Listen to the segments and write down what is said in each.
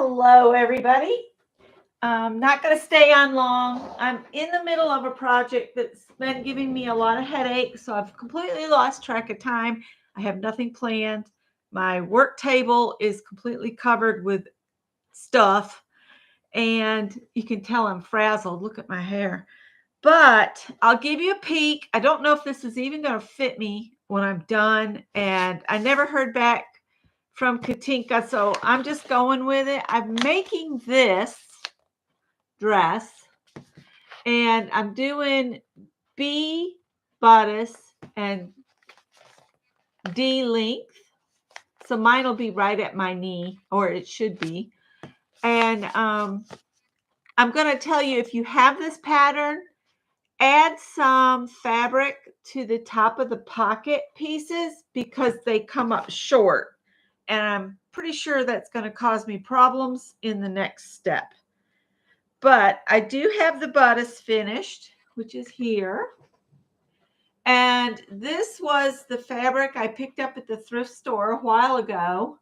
Hello, everybody. I'm not going to stay on long. I'm in the middle of a project that's been giving me a lot of headaches, so I've completely lost track of time. I have nothing planned. My work table is completely covered with stuff, and you can tell I'm frazzled. Look at my hair. But I'll give you a peek. I don't know if this is even going to fit me when I'm done, and I never heard back from Katinka, so I'm just going with it. I'm making this dress, and I'm doing B bodice and D length, so mine will be right at my knee, or it should be. And I'm going to tell you, if you have this pattern, add some fabric to the top of the pocket pieces because they come up short. And I'm pretty sure that's going to cause me problems in the next step. But I do have the bodice finished, which is here. And this was the fabric I picked up at the thrift store a while ago.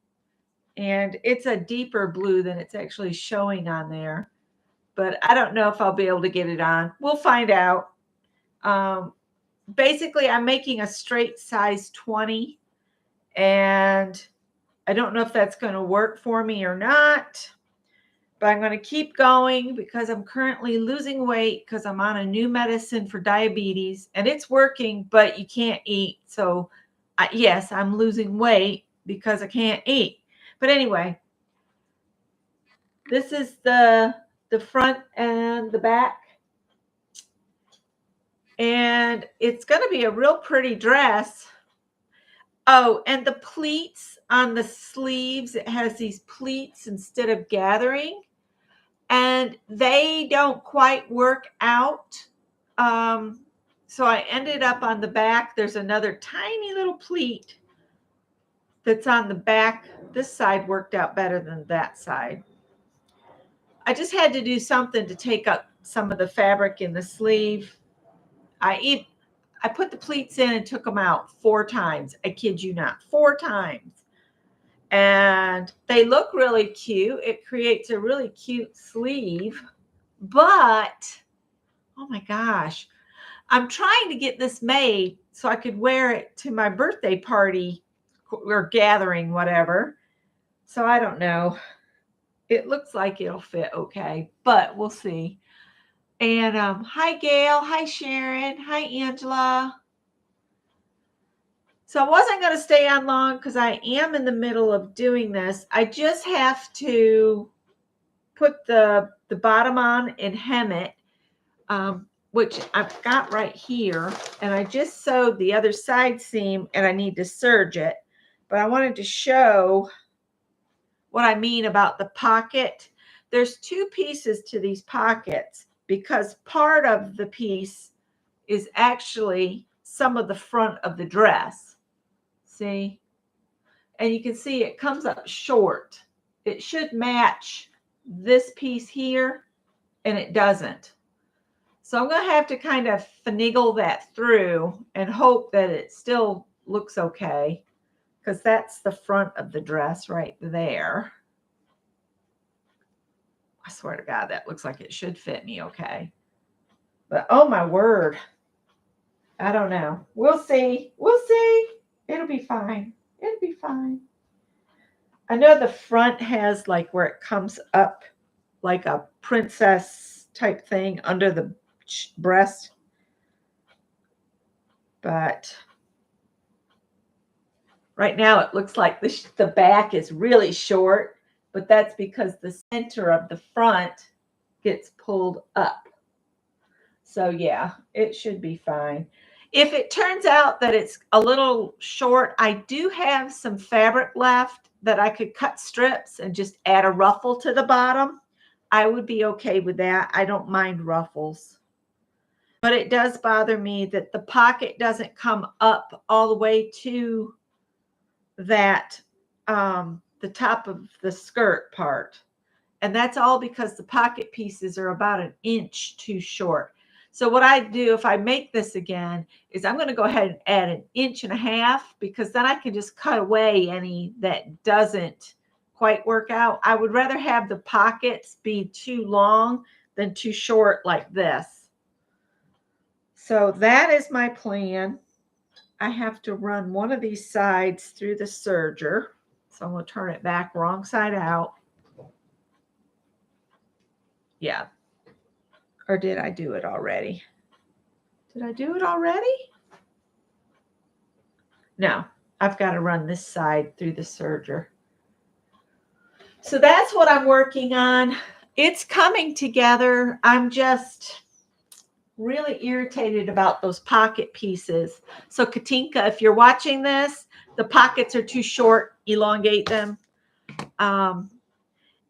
And it's a deeper blue than it's actually showing on there. But I don't know if I'll be able to get it on. We'll find out. Basically, I'm making a straight size 20. And I don't know if that's going to work for me or not, but I'm going to keep going because I'm currently losing weight because I'm on a new medicine for diabetes and it's working, but you can't eat. So yes, I'm losing weight because I can't eat. But anyway, this is the front and the back. And it's going to be a real pretty dress. Oh, and the pleats on the sleeves, it has these pleats instead of gathering, and they don't quite work out. So I ended up on the back. There's another tiny little pleat that's on the back. This side worked out better than that side. I just had to do something to take up some of the fabric in the sleeve. I put the pleats in and took them out 4 times. I kid you not, 4 times. And they look really cute. It creates a really cute sleeve. But, oh my gosh, I'm trying to get this made so I could wear it to my birthday party or gathering, whatever. So I don't know. It looks like it'll fit okay, but we'll see. And hi, Gail. Hi, Sharon. Hi, Angela. So I wasn't going to stay on long because I am in the middle of doing this. I just have to put the bottom on and hem it, which I've got right here. And I just sewed the other side seam and I need to serge it. But I wanted to show what I mean about the pocket. There's 2 pieces to these pockets because part of the piece is actually some of the front of the dress. See? And you can see it comes up short. It should match this piece here, and it doesn't. So I'm going to have to kind of finagle that through and hope that it still looks okay, because that's the front of the dress right there. I swear to God, that looks like it should fit me okay. But oh my word, I don't know. We'll see. We'll see. It'll be fine. It'll be fine. I know the front has like where it comes up like a princess type thing under the breast. But right now it looks like the back is really short, but that's because the center of the front gets pulled up. So yeah, it should be fine. If it turns out that it's a little short, I do have some fabric left that I could cut strips and just add a ruffle to the bottom. I would be okay with that. I don't mind ruffles. But it does bother me that the pocket doesn't come up all the way to that, the top of the skirt part. And that's all because the pocket pieces are about 1 inch too short. So what I do if I make this again is I'm going to go ahead and add 1.5 inches because then I can just cut away any that doesn't quite work out. I would rather have the pockets be too long than too short like this. So that is my plan. I have to run one of these sides through the serger. So I'm going to turn it back wrong side out. Yeah. Or did I do it already? Did I do it already? No, I've got to run this side through the serger. So that's what I'm working on. It's coming together. I'm just really irritated about those pocket pieces. So Katinka, if you're watching this, the pockets are too short. Elongate them. And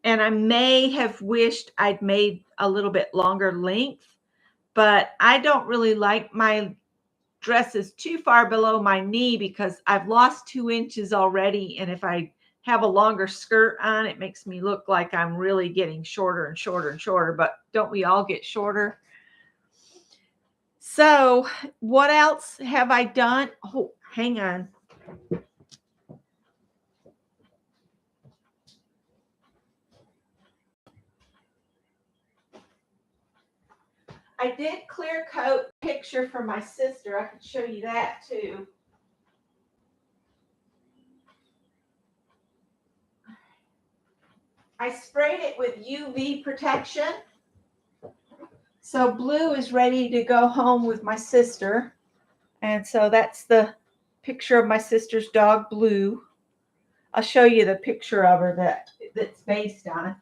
I may have wished I'd made a little bit longer length, but I don't really like my dresses too far below my knee because I've lost 2 inches already. And if I have a longer skirt on, it makes me look like I'm really getting shorter and shorter and shorter, but don't we all get shorter? So what else have I done? Oh, hang on. I did clear coat picture for my sister. I could show you that too. I sprayed it with UV protection. So Blue is ready to go home with my sister. And so that's the picture of my sister's dog, Blue. I'll show you the picture of her that's based on.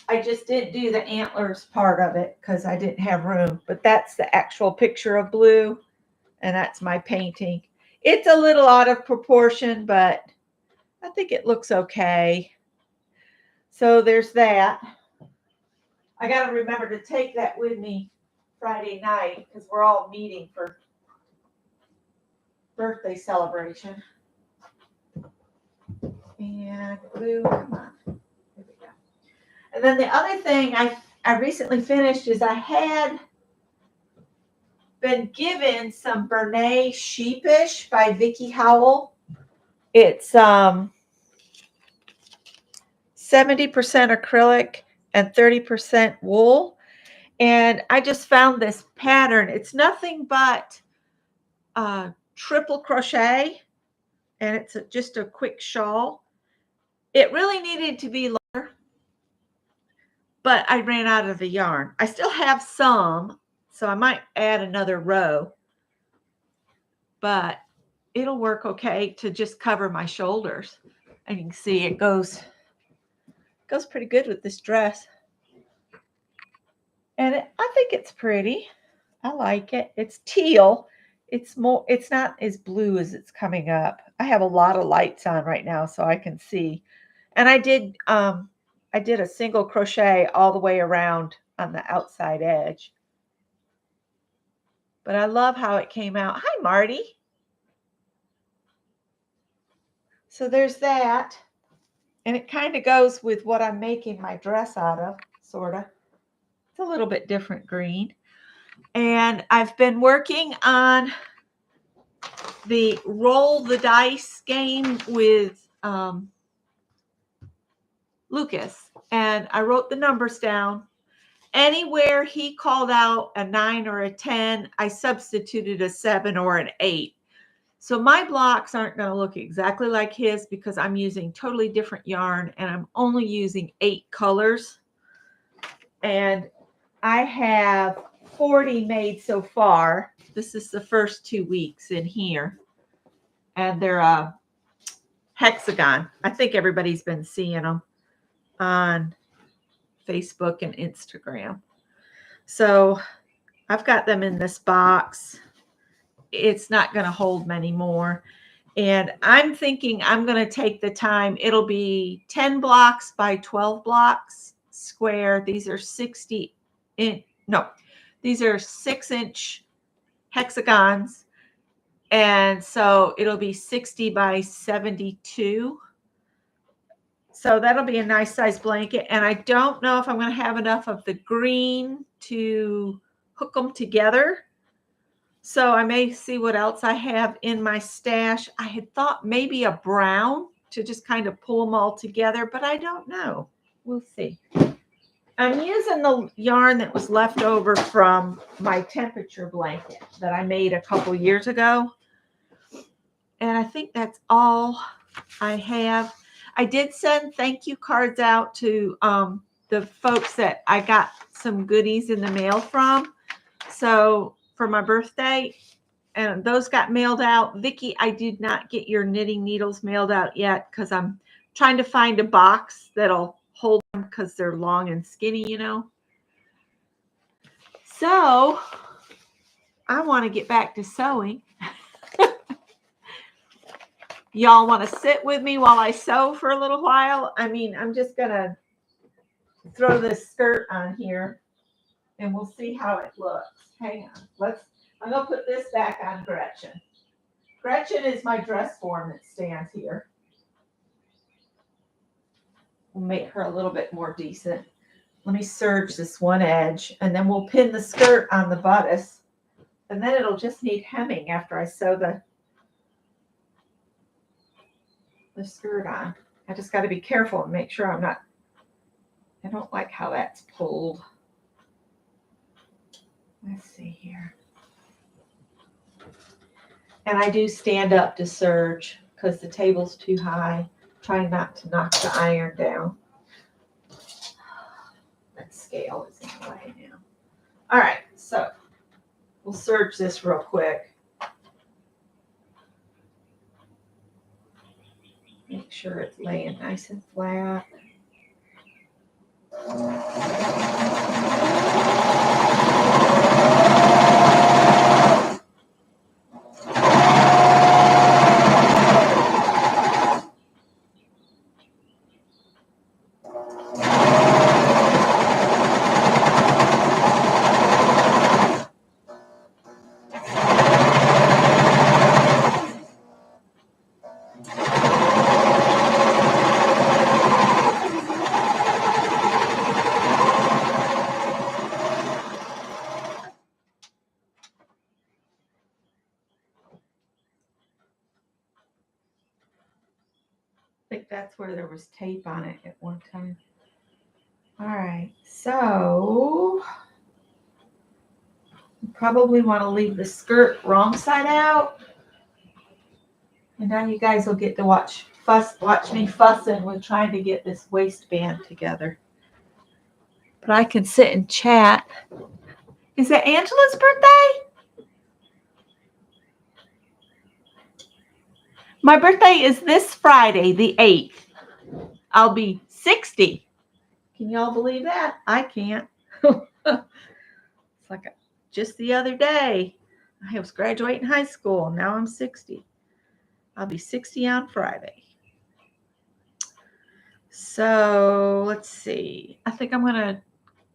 I just didn't do the antlers part of it because I didn't have room. But that's the actual picture of Blue. And that's my painting. It's a little out of proportion, but I think it looks okay. So there's that. I got to remember to take that with me Friday night because we're all meeting for birthday celebration. And Blue, come on. There we go. And then the other thing I recently finished is I had been given some Bernay Sheepish by Vicki Howell. It's 70% acrylic and 30% wool. And I just found this pattern. It's nothing but triple crochet, and it's just a quick shawl. It really needed to be longer, but I ran out of the yarn. I still have some, so I might add another row, but it'll work okay to just cover my shoulders. And you can see it goes pretty good with this dress. And I think it's pretty. I like it. It's teal. It's not as blue as it's coming up. I have a lot of lights on right now so I can see. And I did a single crochet all the way around on the outside edge. But I love how it came out. Hi, Marty. So there's that. And it kind of goes with what I'm making my dress out of, sort of. It's a little bit different green. And I've been working on the roll the dice game with Lucas. And I wrote the numbers down. Anywhere he called out a 9 or a 10, I substituted a 7 or an 8. So my blocks aren't going to look exactly like his because I'm using totally different yarn and I'm only using 8 colors. And I have 40 made so far. This is the first 2 weeks in here. And they're a hexagon. I think everybody's been seeing them on Facebook and Instagram. So I've got them in this box. It's not going to hold many more. And I'm thinking I'm going to take the time. It'll be 10 blocks by 12 blocks square. These are 6-inch hexagons. And so it'll be 60 by 72. So that'll be a nice size blanket. And I don't know if I'm going to have enough of the green to hook them together. So I may see what else I have in my stash. I had thought maybe a brown to just kind of pull them all together, but I don't know. We'll see. I'm using the yarn that was left over from my temperature blanket that I made a couple years ago. And I think that's all I have. I did send thank you cards out to the folks that I got some goodies in the mail from. So for my birthday, and those got mailed out. Vicki, I did not get your knitting needles mailed out yet because I'm trying to find a box that'll hold them because they're long and skinny, you know. So I want to get back to sewing. Y'all want to sit with me while I sew for a little while? I mean, I'm just going to throw this skirt on here and we'll see how it looks. Hang on. I'm going to put this back on Gretchen. Gretchen is my dress form that stands here. We'll make her a little bit more decent. Let me serge this one edge and then we'll pin the skirt on the bodice. And then it'll just need hemming after I sew the skirt on. I just got to be careful and make sure I don't like how that's pulled. Let's see here. And I do stand up to serge because the table's too high. Trying not to knock the iron down. That scale is in the way now. All right, so we'll serge this real quick. Make sure it's laying nice and flat. I think that's where there was tape on it at one time. All right, so you probably want to leave the skirt wrong side out. And now you guys will get to watch me fussing with trying to get this waistband together. But I can sit and chat. Is it Angela's birthday? My birthday is this Friday, the 8th. I'll be 60. Can y'all believe that? I can't. It's like just the other day, I was graduating high school. Now I'm 60. I'll be 60 on Friday. So let's see. I think I'm going to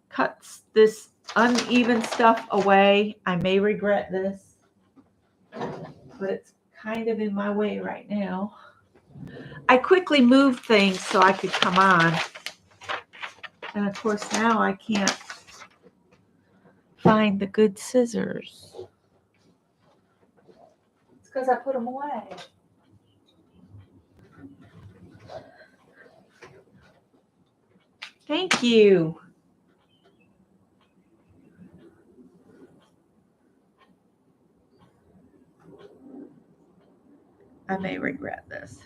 cut this uneven stuff away. I may regret this, but it's kind of in my way right now. I quickly moved things so I could come on. And of course now I can't find the good scissors. It's because I put them away. Thank you. I may regret this.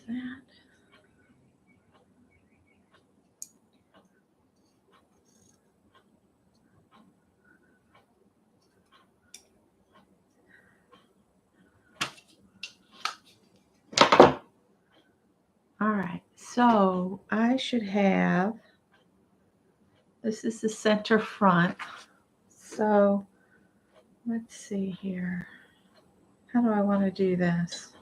That. All right, so I should have, this is the center front. So let's see here. How do I want to do this?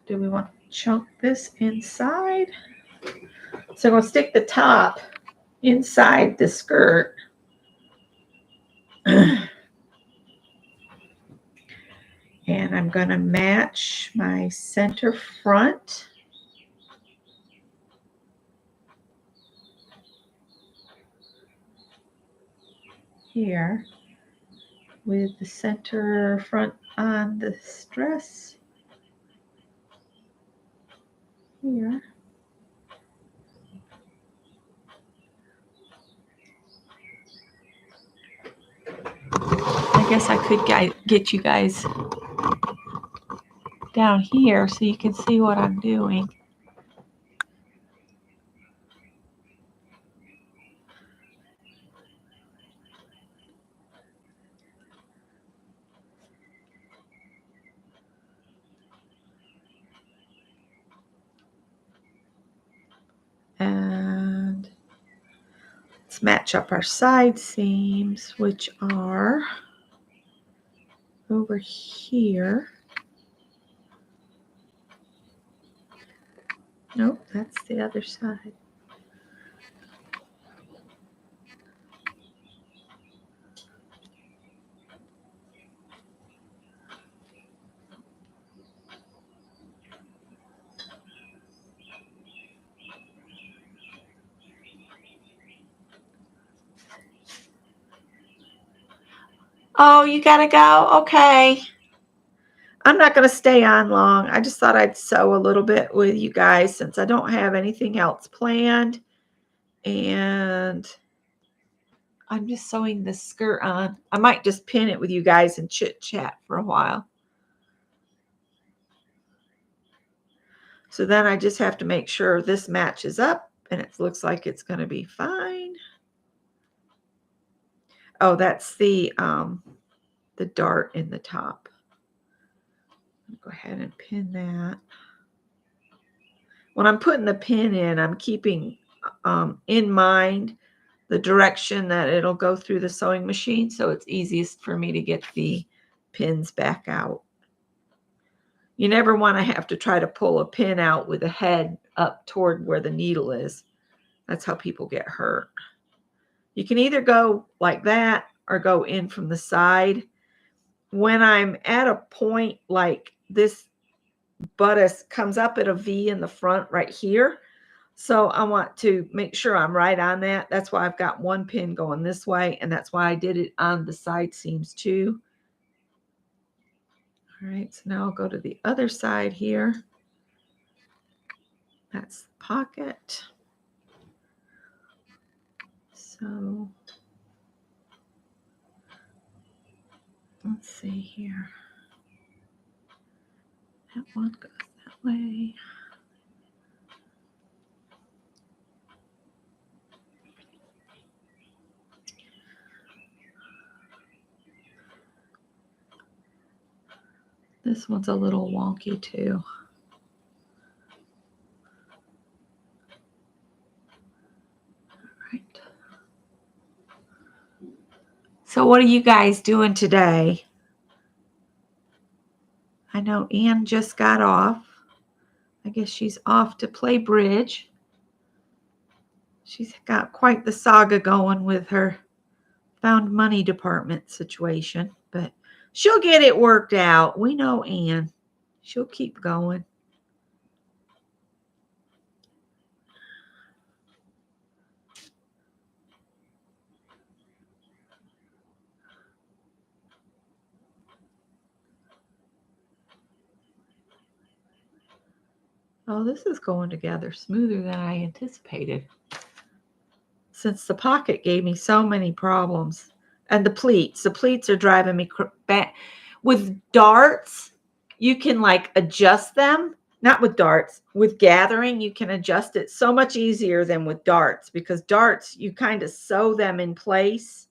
Do we want to chunk this inside? So I'm going to stick the top inside the skirt. And I'm going to match my center front. here with the center front on the dress here. I guess I could get you guys down here so you can see what I'm doing. And let's match up our side seams, which are over here. Nope, that's the other side. Oh, you gotta go? Okay. I'm not going to stay on long. I just thought I'd sew a little bit with you guys since I don't have anything else planned. And I'm just sewing this skirt on. I might just pin it with you guys and chit chat for a while. So then I just have to make sure this matches up and it looks like it's going to be fine. Oh, that's the dart in the top. Go ahead and pin that. When I'm putting the pin in, I'm keeping in mind the direction that it'll go through the sewing machine, so it's easiest for me to get the pins back out. You never want to have to try to pull a pin out with the head up toward where the needle is. That's how people get hurt. You can either go like that or go in from the side. When I'm at a point like this bodice comes up at a V in the front right here, so I want to make sure I'm right on that. That's why I've got one pin going this way, and that's why I did it on the side seams too. All right, so now I'll go to the other side here. That's the pocket. So let's see here. That one goes that way. This one's a little wonky too. All right. So what are you guys doing today? I know Ann just got off. I guess she's off to play bridge. She's got quite the saga going with her found money department situation, but she'll get it worked out. We know Ann. She'll keep going. Oh, this is going together smoother than I anticipated. Since the pocket gave me so many problems. And the pleats are driving me back. With darts, you can like adjust them. Not with darts. With gathering, you can adjust it so much easier than with darts, because darts, you kind of sew them in place.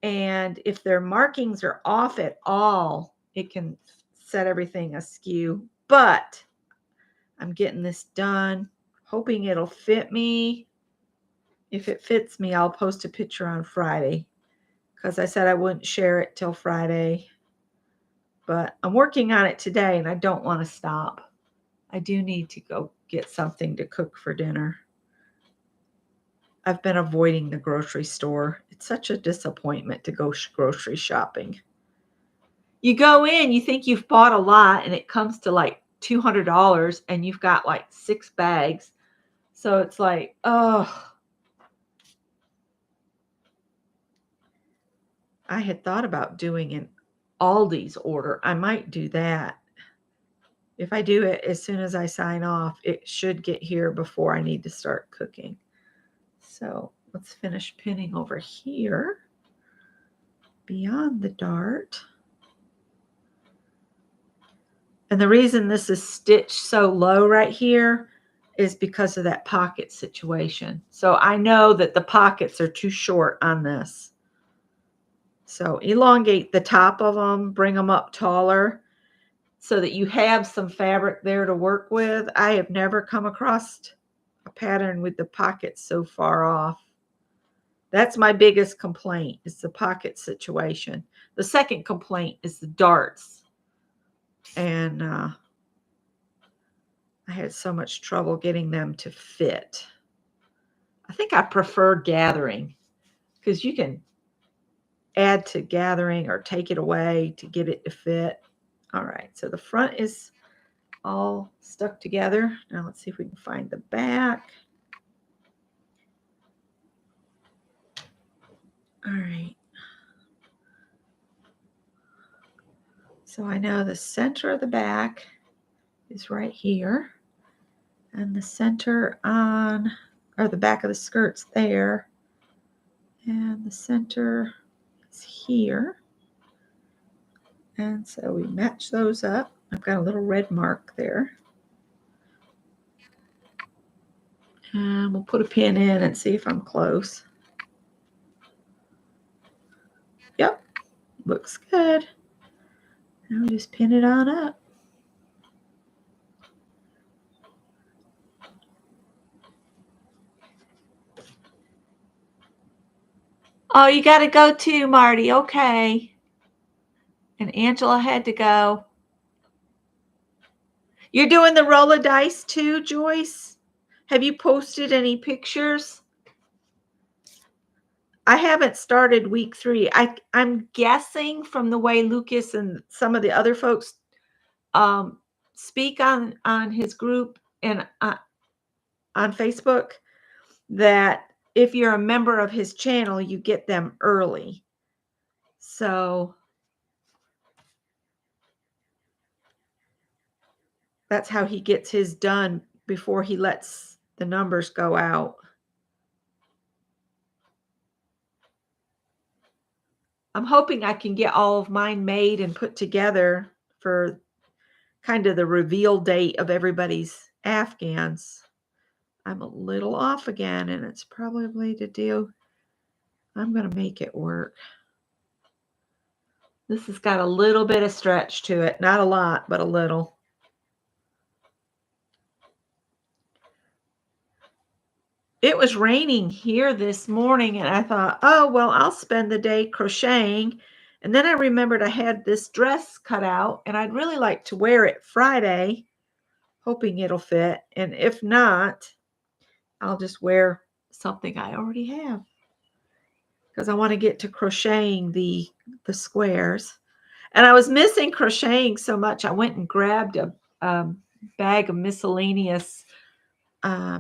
And if their markings are off at all, it can set everything askew. But I'm getting this done, hoping it'll fit me. If it fits me, I'll post a picture on Friday, because I said I wouldn't share it till Friday. But I'm working on it today, and I don't want to stop. I do need to go get something to cook for dinner. I've been avoiding the grocery store. It's such a disappointment to go grocery shopping. You go in, you think you've bought a lot, and it comes to like $200, and you've got like 6 bags. So it's like, oh. I had thought about doing an Aldi's order. I might do that. If I do it as soon as I sign off, it should get here before I need to start cooking. So let's finish pinning over here beyond the dart. And the reason this is stitched so low right here is because of that pocket situation. So I know that the pockets are too short on this. So elongate the top of them, bring them up taller so that you have some fabric there to work with. I have never come across a pattern with the pockets so far off. That's my biggest complaint, is the pocket situation. The second complaint is the darts. And I had so much trouble getting them to fit. I think I prefer gathering because you can add to gathering or take it away to get it to fit. All right, so the front is all stuck together. Now let's see if we can find the back. All right. So I know the center of the back is right here. And the center on, or the back of the skirt's there. And the center is here. And so we match those up. I've got a little red mark there. And we'll put a pin in and see if I'm close. Yep, looks good. Now just pin it on up. Oh, you got to go too, Marty. Okay. And Angela had to go. You're doing the roll of dice too, Joyce? Have you posted any pictures? I haven't started week 3. I'm guessing from the way Lucas and some of the other folks speak on his group and on Facebook that if you're a member of his channel, you get them early. So that's how he gets his done before he lets the numbers go out. I'm hoping I can get all of mine made and put together for kind of the reveal date of everybody's Afghans. I'm a little off again, and it's probably to do. I'm going to make it work. This has got a little bit of stretch to it. Not a lot, but a little. It was raining here this morning, and I thought, oh, well, I'll spend the day crocheting. And then I remembered I had this dress cut out, and I'd really like to wear it Friday, hoping it'll fit. And if not, I'll just wear something I already have because I want to get to crocheting the squares. And I was missing crocheting so much, I went and grabbed a bag of miscellaneous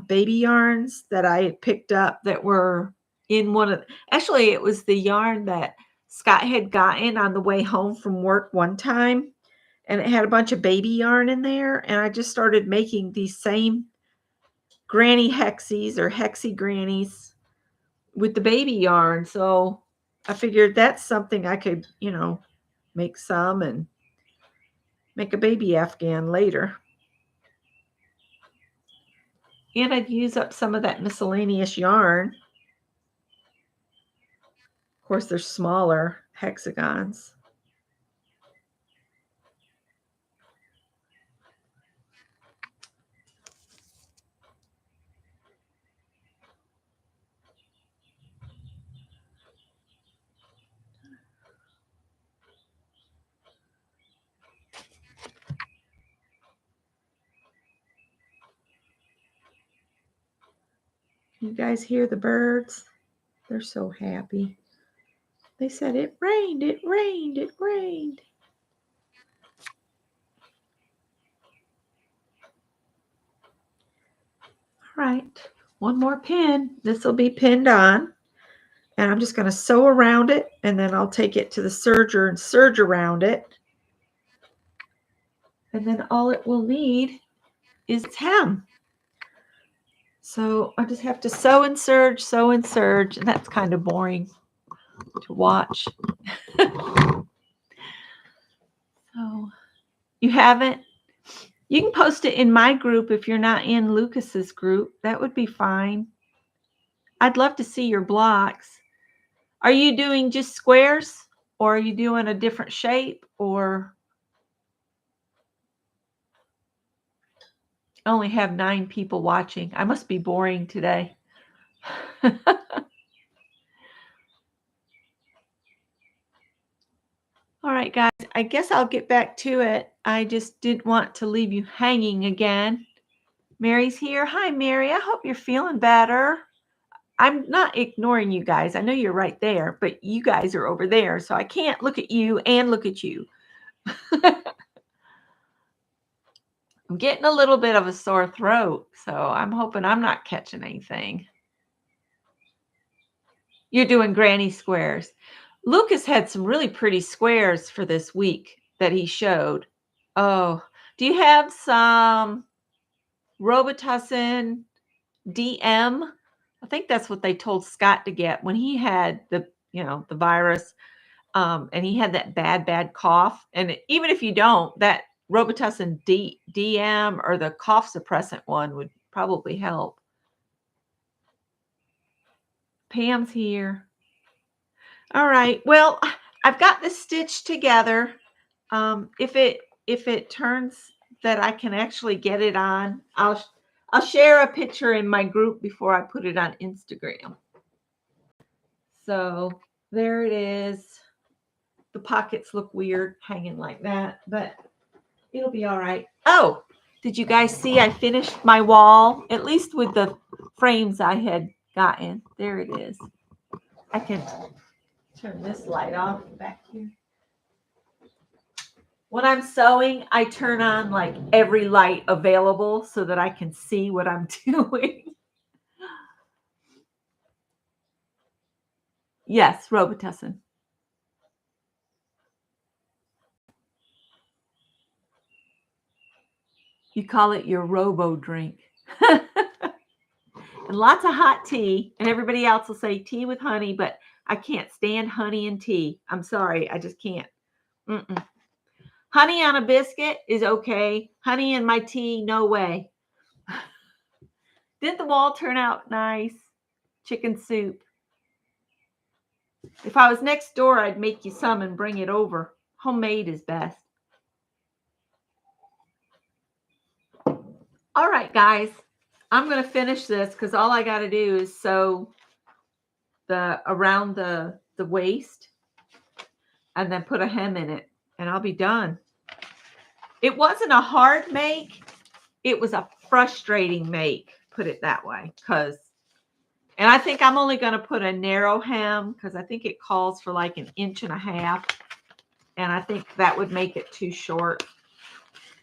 baby yarns that I had picked up that were in one of, actually it was the yarn that Scott had gotten on the way home from work one time, and it had a bunch of baby yarn in there, and I just started making these same granny hexies or hexie grannies with the baby yarn. So I figured that's something I could, make some and make a baby Afghan later. And I'd use up some of that miscellaneous yarn. Of course, they're smaller hexagons. You guys hear the birds? They're so happy. They said it rained, it rained, it rained. All right, one more pin. This will be pinned on. And I'm just going to sew around it, and then I'll take it to the serger and serge around it. And then all it will need is its hem. So I just have to sew and serge, and that's kind of boring to watch. So you haven't? You can post it in my group if you're not in Lucas's group. That would be fine. I'd love to see your blocks. Are you doing just squares, or are you doing a different shape, or I only have 9 people watching. I must be boring today. All right, guys, I guess I'll get back to it. I just didn't want to leave you hanging again. Mary's here. Hi, Mary. I hope you're feeling better. I'm not ignoring you guys. I know you're right there, but you guys are over there, so I can't look at you and look at you. I'm getting a little bit of a sore throat, so I'm hoping I'm not catching anything. You're doing granny squares. Lucas had some really pretty squares for this week that he showed. Oh, do you have some Robitussin DM? I think that's what they told Scott to get when he had the virus, and he had that bad cough. And even if you don't, that Robitussin DM or the cough suppressant one would probably help. Pam's here. All right. Well, I've got this stitched together. If it turns that I can actually get it on, I'll share a picture in my group before I put it on Instagram. So there it is. The pockets look weird hanging like that, but it'll be all right. Oh, did you guys see I finished my wall, at least with the frames I had gotten? There it is. I can turn this light off back here. When I'm sewing, I turn on like every light available so that I can see what I'm doing. Yes, Robitussin. You call it your robo drink. And lots of hot tea. And everybody else will say tea with honey, but I can't stand honey and tea. I'm sorry. I just can't. Mm-mm. Honey on a biscuit is okay. Honey in my tea, no way. Did the wall turn out nice? Chicken soup. If I was next door, I'd make you some and bring it over. Homemade is best. All right, guys. I'm going to finish this because all I got to do is sew around the waist and then put a hem in it, and I'll be done. It wasn't a hard make. It was a frustrating make, put it that way. And I think I'm only going to put a narrow hem because I think it calls for like 1.5 inches. And I think that would make it too short.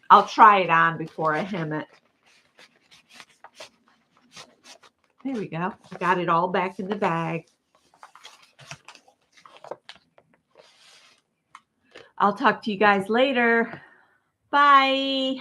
I'll try it on before I hem it. There we go. I got it all back in the bag. I'll talk to you guys later. Bye.